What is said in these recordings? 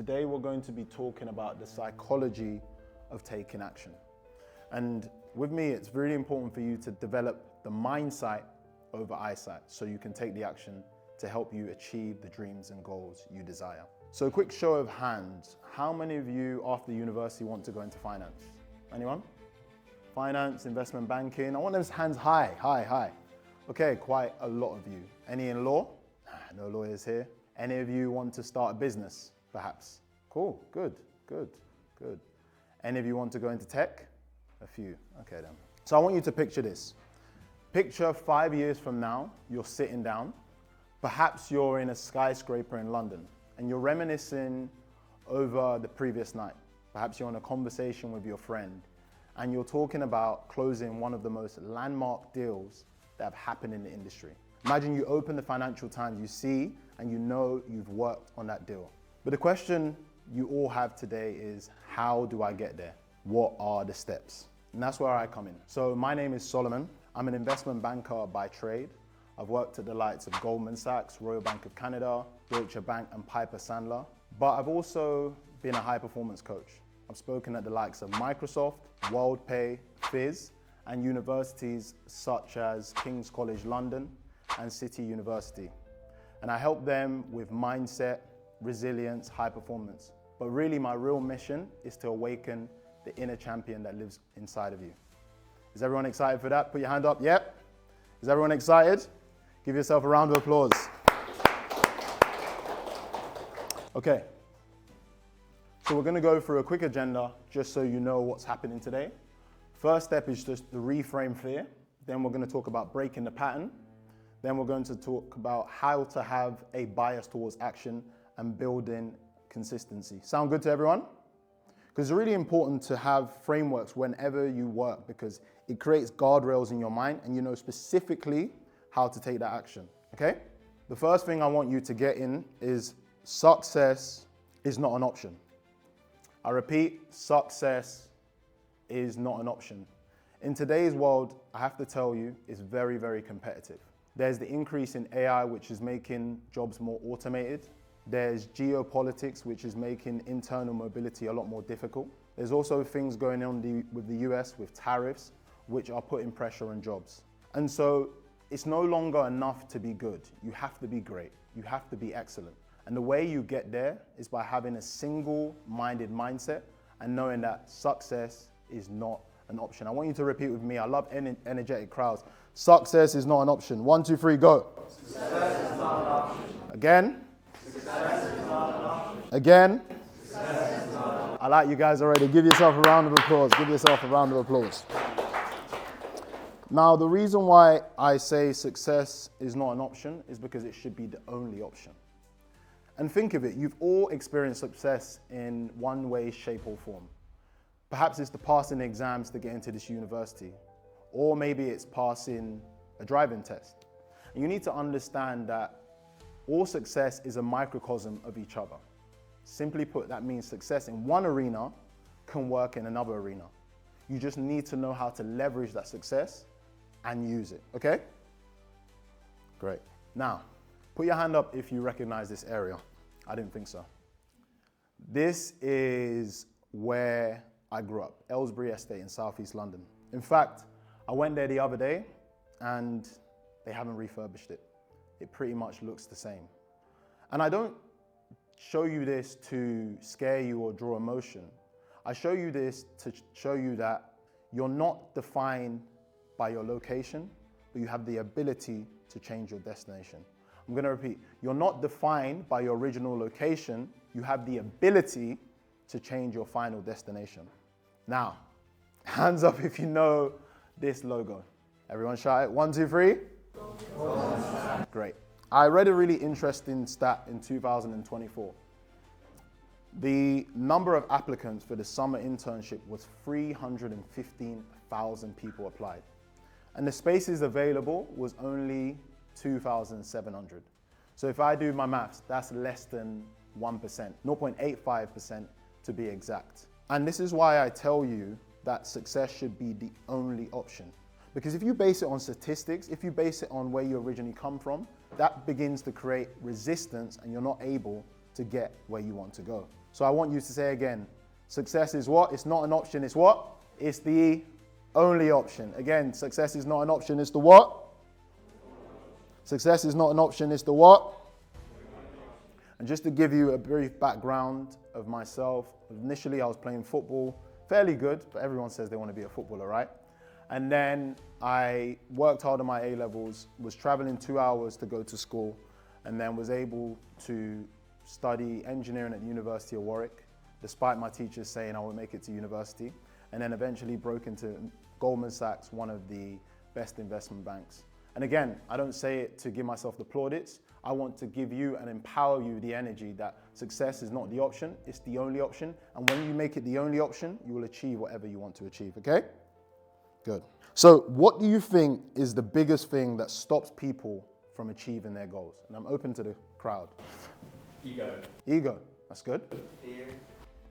Today we're going to be talking about the psychology of taking action. And with me, it's really important for you to develop the mindset over eyesight so you can take the action to help you achieve the dreams and goals you desire. So a quick show of hands. How many of you after university want to go into finance? Anyone? Finance, investment banking. I want those hands high, high, high. Okay, quite a lot of you. Any in law? No lawyers here. Any of you want to start a business, perhaps? Cool, good, good, good. Any of you want to go into tech? A few, okay then. So I want you to picture this. Picture 5 years from now, you're sitting down. Perhaps you're in a skyscraper in London and you're reminiscing over the previous night. Perhaps you're in a conversation with your friend and you're talking about closing one of the most landmark deals that have happened in the industry. Imagine you open the Financial Times, you see and you know you've worked on that deal. But the question you all have today is, how do I get there? What are the steps? And that's where I come in. So my name is Solomon. I'm an investment banker by trade. I've worked at the likes of Goldman Sachs, Royal Bank of Canada, Deutsche Bank and Piper Sandler. But I've also been a high performance coach. I've spoken at the likes of Microsoft, WorldPay, Fizz, and universities such as King's College London and City University. And I help them with mindset, resilience, high performance. But really my real mission is to awaken the inner champion that lives inside of you. Is everyone excited for that? Put your hand up, yep. Is everyone excited? Give yourself a round of applause. Okay, so we're gonna go through a quick agenda just so you know what's happening today. First step is just to reframe fear. Then we're gonna talk about breaking the pattern. Then we're going to talk about how to have a bias towards action and building consistency. Sound good to everyone? Because it's really important to have frameworks whenever you work because it creates guardrails in your mind and you know specifically how to take that action, okay? The first thing I want you to get in is success is not an option. I repeat, success is not an option. In today's world, I have to tell you, it's very, very competitive. There's the increase in AI, which is making jobs more automated. There's geopolitics, which is making internal mobility a lot more difficult. There's also things going on with the US with tariffs, which are putting pressure on jobs. And so it's no longer enough to be good. You have to be great. You have to be excellent. And the way you get there is by having a single-minded mindset and knowing that success is not an option. I want you to repeat with me. I love energetic crowds. Success is not an option. 1, 2, 3, go. Success is not an option. Again. Success is not an option. Again. Success is not an option. I like you guys already. Give yourself a round of applause. Give yourself a round of applause. Now, the reason why I say success is not an option is because it should be the only option. And think of it, you've all experienced success in one way, shape, or form. Perhaps it's the passing exams to get into this university, or maybe it's passing a driving test. And you need to understand that all success is a microcosm of each other. Simply put, that means success in one arena can work in another arena. You just need to know how to leverage that success and use it, okay? Great. Now, put your hand up if you recognize this area. I didn't think so. This is where I grew up, Aylesbury Estate in Southeast London. In fact, I went there the other day and they haven't refurbished it. It pretty much looks the same. And I don't show you this to scare you or draw emotion. I show you this to show you that you're not defined by your location, but you have the ability to change your destination. I'm gonna repeat, you're not defined by your original location, you have the ability to change your final destination. Now, hands up if you know this logo. Everyone shout it, 1, 2, 3. Great. I read a really interesting stat in 2024. The number of applicants for the summer internship was 315,000 people applied. And the spaces available was only 2,700. So if I do my maths, that's less than 1%, 0.85% to be exact. And this is why I tell you that success should be the only option. Because if you base it on statistics, if you base it on where you originally come from, that begins to create resistance and you're not able to get where you want to go. So I want you to say again, success is what? It's not an option, it's what? It's the only option. Again, success is not an option, it's the what? Success is not an option, it's the what? And just to give you a brief background of myself, initially I was playing football, fairly good, but everyone says they want to be a footballer, right? And then I worked hard on my A-levels, was traveling 2 hours to go to school, and then was able to study engineering at the University of Warwick, despite my teachers saying I would make it to university, and then eventually broke into Goldman Sachs, one of the best investment banks. And again, I don't say it to give myself the plaudits. I want to give you and empower you the energy that success is not the option, it's the only option. And when you make it the only option, you will achieve whatever you want to achieve, okay? Good. So what do you think is the biggest thing that stops people from achieving their goals? And I'm open to the crowd. Ego. Ego, that's good. Fear.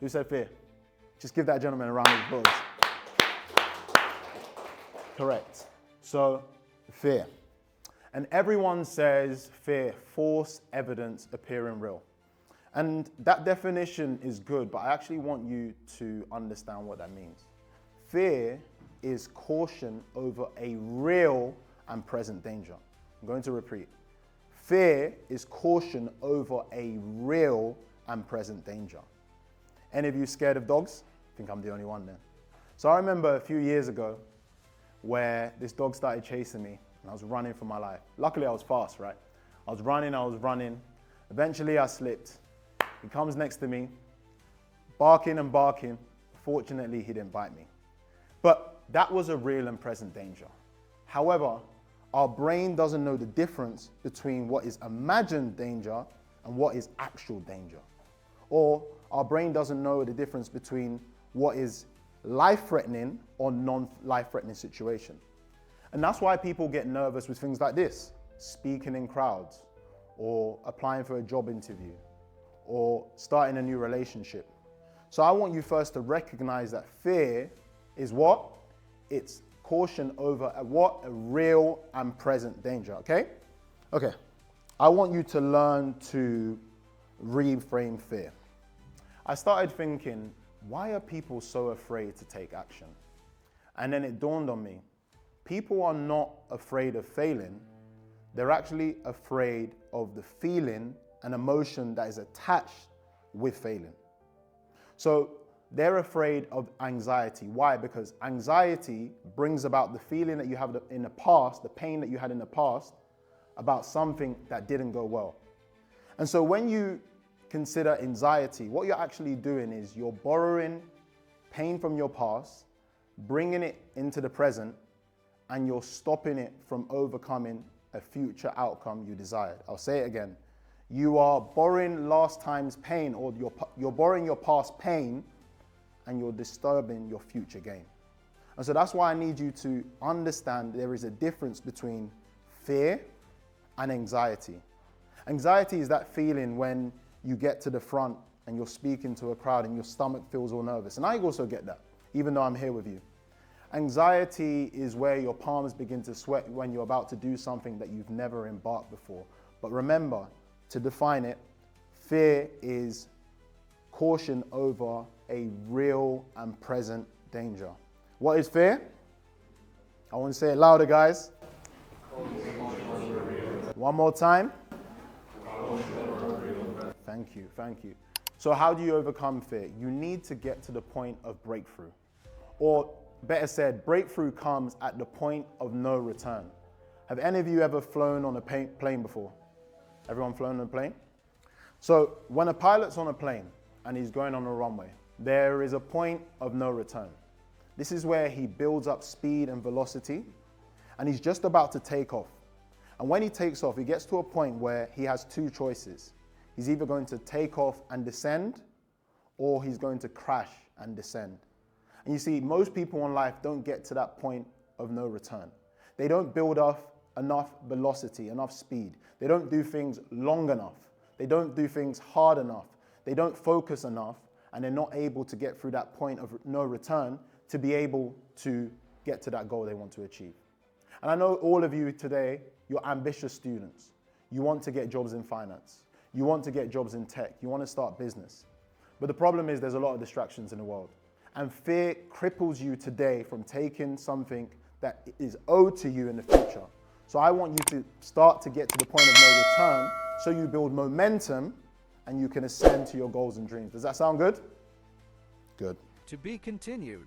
Who said fear? Just give that gentleman a round of applause. Correct. So, fear. And everyone says fear, false evidence appearing real. And that definition is good, but I actually want you to understand what that means. Fear is caution over a real and present danger. I'm going to repeat. Fear is caution over a real and present danger. Any of you scared of dogs? I think I'm the only one then. So I remember a few years ago where this dog started chasing me and I was running for my life. Luckily I was fast, right? I was running. Eventually I slipped. He comes next to me, barking and barking. Fortunately, he didn't bite me. But that was a real and present danger. However, our brain doesn't know the difference between what is imagined danger and what is actual danger. Or our brain doesn't know the difference between what is life-threatening or non-life-threatening situation. And that's why people get nervous with things like this, speaking in crowds, or applying for a job interview, or starting a new relationship. So I want you first to recognize that fear is what? It's caution over a real and present danger, okay? Okay, I want you to learn to reframe fear. I started thinking, why are people so afraid to take action? And then it dawned on me, people are not afraid of failing, they're actually afraid of the feeling and emotion that is attached with failing. So they're afraid of anxiety. Why? Because anxiety brings about the feeling that you have in the past, the pain that you had in the past about something that didn't go well. And so when you consider anxiety, what you're actually doing is you're borrowing pain from your past, bringing it into the present, and you're stopping it from overcoming a future outcome you desired. I'll say it again. You are borrowing last time's pain, or you're borrowing your past pain, and you're disturbing your future gain. And so that's why I need you to understand there is a difference between fear and anxiety. Anxiety is that feeling when you get to the front and you're speaking to a crowd and your stomach feels all nervous. And I also get that, even though I'm here with you. Anxiety is where your palms begin to sweat when you're about to do something that you've never embarked before. But remember, to define it, fear is caution over a real and present danger. What is fear? I want to say it louder, guys. One more time. Thank you. So how do you overcome fear? You need to get to the point of breakthrough. Or better said, breakthrough comes at the point of no return. Have any of you ever flown on a plane before? Everyone flown on a plane? So when a pilot's on a plane and he's going on a runway, there is a point of no return. This is where he builds up speed and velocity, and he's just about to take off. And when he takes off, he gets to a point where he has two choices. He's either going to take off and descend, or he's going to crash and descend. And you see, most people in life don't get to that point of no return. They don't build up enough velocity, enough speed. They don't do things long enough. They don't do things hard enough. They don't focus enough, and they're not able to get through that point of no return to be able to get to that goal they want to achieve. And I know all of you today, you're ambitious students. You want to get jobs in finance. You want to get jobs in tech. You want to start business. But the problem is there's a lot of distractions in the world. And fear cripples you today from taking something that is owed to you in the future. So I want you to start to get to the point of no return so you build momentum and you can ascend to your goals and dreams. Does that sound good? Good. To be continued.